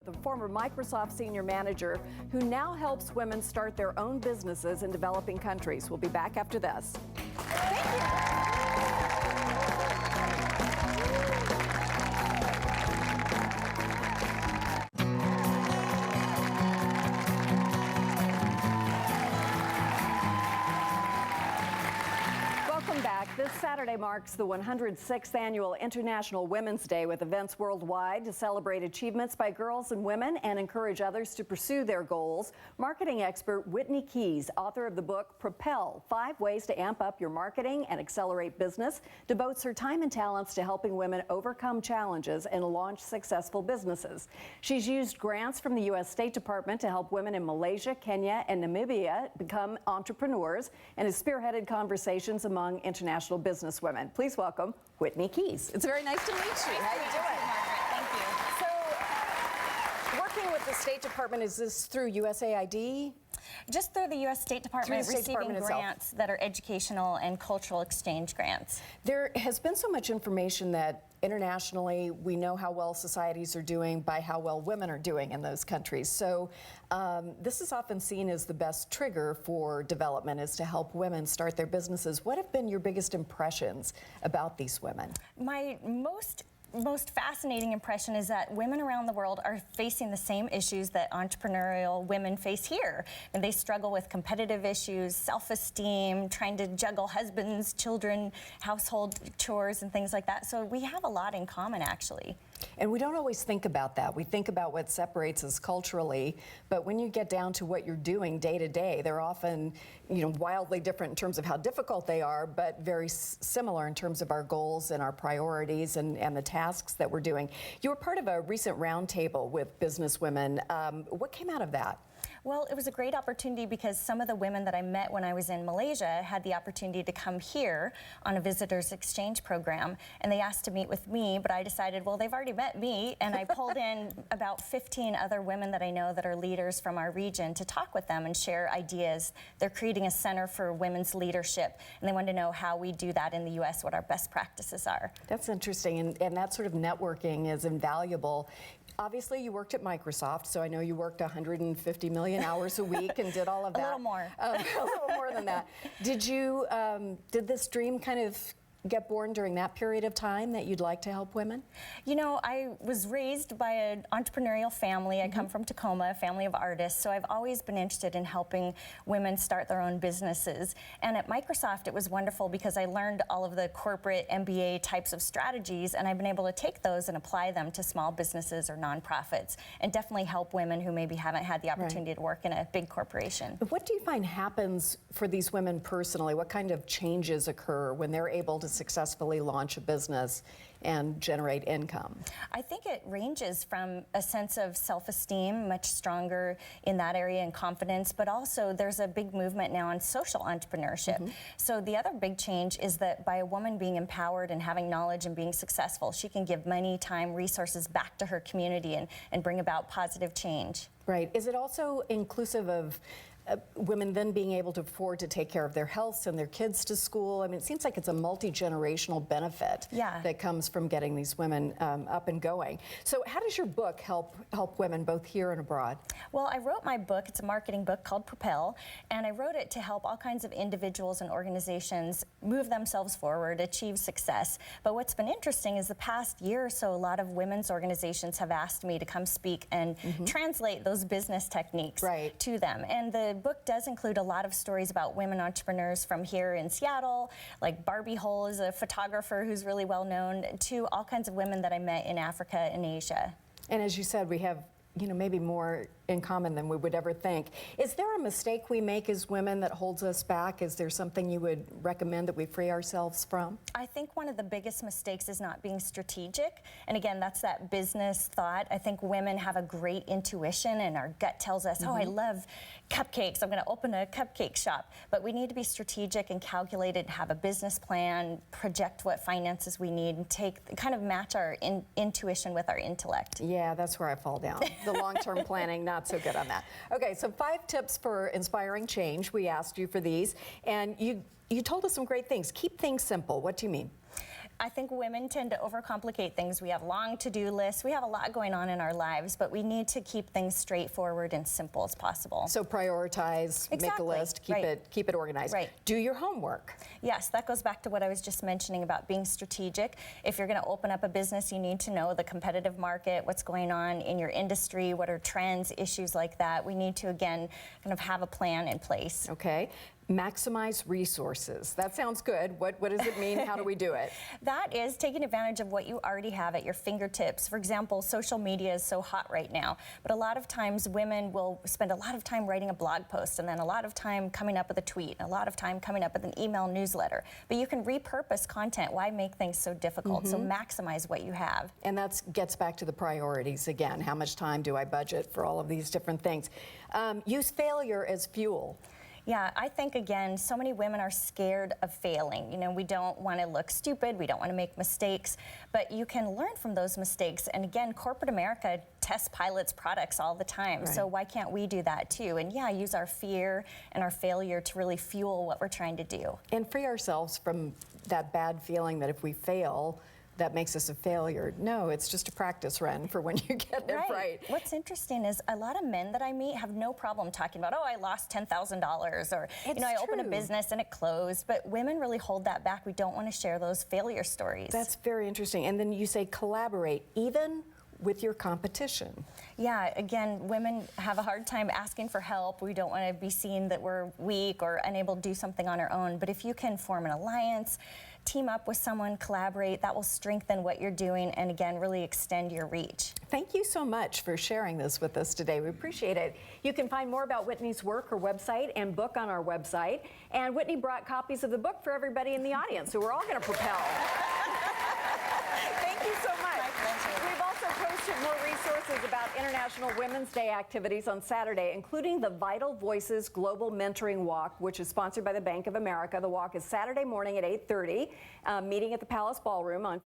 the former Microsoft senior manager who now helps women start their own businesses in developing countries. We'll be back after this. Thank you. This Saturday marks the 106th annual International Women's Day with events worldwide to celebrate achievements by girls and women and encourage others to pursue their goals. Marketing expert Whitney Keyes, author of the book Propel, 5 Ways to Amp Up Your Marketing and Accelerate Business, devotes her time and talents to helping women overcome challenges and launch successful businesses. She's used grants from the U.S. State Department to help women in Malaysia, Kenya, and Namibia become entrepreneurs and has spearheaded conversations among international businesswomen. Please welcome Whitney Keyes. It's very nice to meet you. How are you doing? Margaret, thank you. So, working with the State Department, is this through USAID? Just through the U.S. State Department, receiving grants that are educational and cultural exchange grants. There has been so much information that internationally we know how well societies are doing by how well women are doing in those countries. So this is often seen as the best trigger for development, is to help women start their businesses. What have been your biggest impressions about these women? My most fascinating impression is that women around the world are facing the same issues that entrepreneurial women face here. And they struggle with competitive issues, self-esteem, trying to juggle husbands, children, household chores, and things like that. So we have a lot in common, actually. And we don't always think about that. We think about what separates us culturally, but when you get down to what you're doing day to day, they're often, wildly different in terms of how difficult they are, but very similar in terms of our goals and our priorities and the tasks that we're doing. You were part of a recent roundtable with businesswomen. What came out of that? Well, it was a great opportunity because some of the women that I met when I was in Malaysia had the opportunity to come here on a visitors exchange program, and they asked to meet with me, but I decided, well, they've already met me, and I pulled in about 15 other women that I know that are leaders from our region to talk with them and share ideas. They're creating a center for women's leadership, and they want to know how we do that in the U.S., what our best practices are. That's interesting, and that sort of networking is invaluable. Obviously, you worked at Microsoft, so I know you worked 150 million hours a week and did all of that. A little more. A little more than that. Did this dream kind of get born during that period of time that you'd like to help women? I was raised by an entrepreneurial family. I come from Tacoma, a family of artists, so I've always been interested in helping women start their own businesses. And at Microsoft, it was wonderful because I learned all of the corporate MBA types of strategies, and I've been able to take those and apply them to small businesses or nonprofits, and definitely help women who maybe haven't had the opportunity to work in a big corporation. But what do you find happens for these women personally? What kind of changes occur when they're able to successfully launch a business and generate income? I think it ranges from a sense of self-esteem, much stronger in that area, and confidence, but also there's a big movement now on social entrepreneurship. So the other big change is that by a woman being empowered and having knowledge and being successful, she can give money, time, resources back to her community and bring about positive change. Right. Is it also inclusive of women then being able to afford to take care of their health, send their kids to school? I mean, it seems like it's a multi-generational benefit that comes from getting these women up and going. So how does your book help women both here and abroad? Well, I wrote my book. It's a marketing book called Propel, and I wrote it to help all kinds of individuals and organizations move themselves forward, achieve success. But what's been interesting is the past year or so, a lot of women's organizations have asked me to come speak and translate those business techniques to them. And the book does include a lot of stories about women entrepreneurs from here in Seattle, like Barbie Hole is a photographer who's really well known, to all kinds of women that I met in Africa and Asia. And as you said, we have maybe more in common than we would ever think. Is there a mistake we make as women that holds us back? Is there something you would recommend that we free ourselves from? I think one of the biggest mistakes is not being strategic. And again, that's that business thought. I think women have a great intuition, and our gut tells us, oh, I love cupcakes, I'm going to open a cupcake shop. But we need to be strategic and calculated, have a business plan, project what finances we need, and kind of match our intuition with our intellect. Yeah, that's where I fall down. The long-term planning, not so good on that. Okay, so 5 tips for inspiring change. We asked you for these, and you told us some great things. Keep things simple. What do you mean? I think women tend to overcomplicate things. We have long to-do lists. We have a lot going on in our lives, but we need to keep things straightforward and simple as possible. So prioritize, make a Exactly. list, keep it organized. Right. Do your homework. Yes, that goes back to what I was just mentioning about being strategic. If you're going to open up a business, you need to know the competitive market, what's going on in your industry, what are trends, issues like that. We need to, again, kind of have a plan in place. Okay. Maximize resources. That sounds good. What does it mean? How do we do it? That is taking advantage of what you already have at your fingertips. For example, social media is so hot right now, but a lot of times women will spend a lot of time writing a blog post and then a lot of time coming up with a tweet, and a lot of time coming up with an email newsletter. But you can repurpose content. Why make things so difficult? So maximize what you have. And that gets back to the priorities again. How much time do I budget for all of these different things? Use failure as fuel. Yeah, I think, again, so many women are scared of failing. You know, we don't want to look stupid, we don't want to make mistakes, but you can learn from those mistakes. And again, corporate America tests pilots products all the time, Right. so why can't we do that too? And yeah, use our fear and our failure to really fuel what we're trying to do. And free ourselves from that bad feeling that if we fail, that makes us a failure. No, it's just a practice run for when you get it right. What's interesting is a lot of men that I meet have no problem talking about, oh, I lost $10,000, or It's I opened a true. business and it closed. But women really hold that back. We don't want to share those failure stories. That's very interesting. And then you say collaborate, even with your competition. Yeah, again, women have a hard time asking for help. We don't want to be seen that we're weak or unable to do something on our own. But if you can form an alliance, team up with someone, collaborate, that will strengthen what you're doing and, again, really extend your reach. Thank you so much for sharing this with us today. We appreciate it. You can find more about Whitney's work, her website, and book on our website. And Whitney brought copies of the book for everybody in the audience, so we're all going to propel. Thank you so much. My pleasure. We've also posted more resources about International Women's Day activities on Saturday, including the Vital Voices Global Mentoring Walk, which is sponsored by the Bank of America. The walk is Saturday morning at 8:30, meeting at the Palace Ballroom on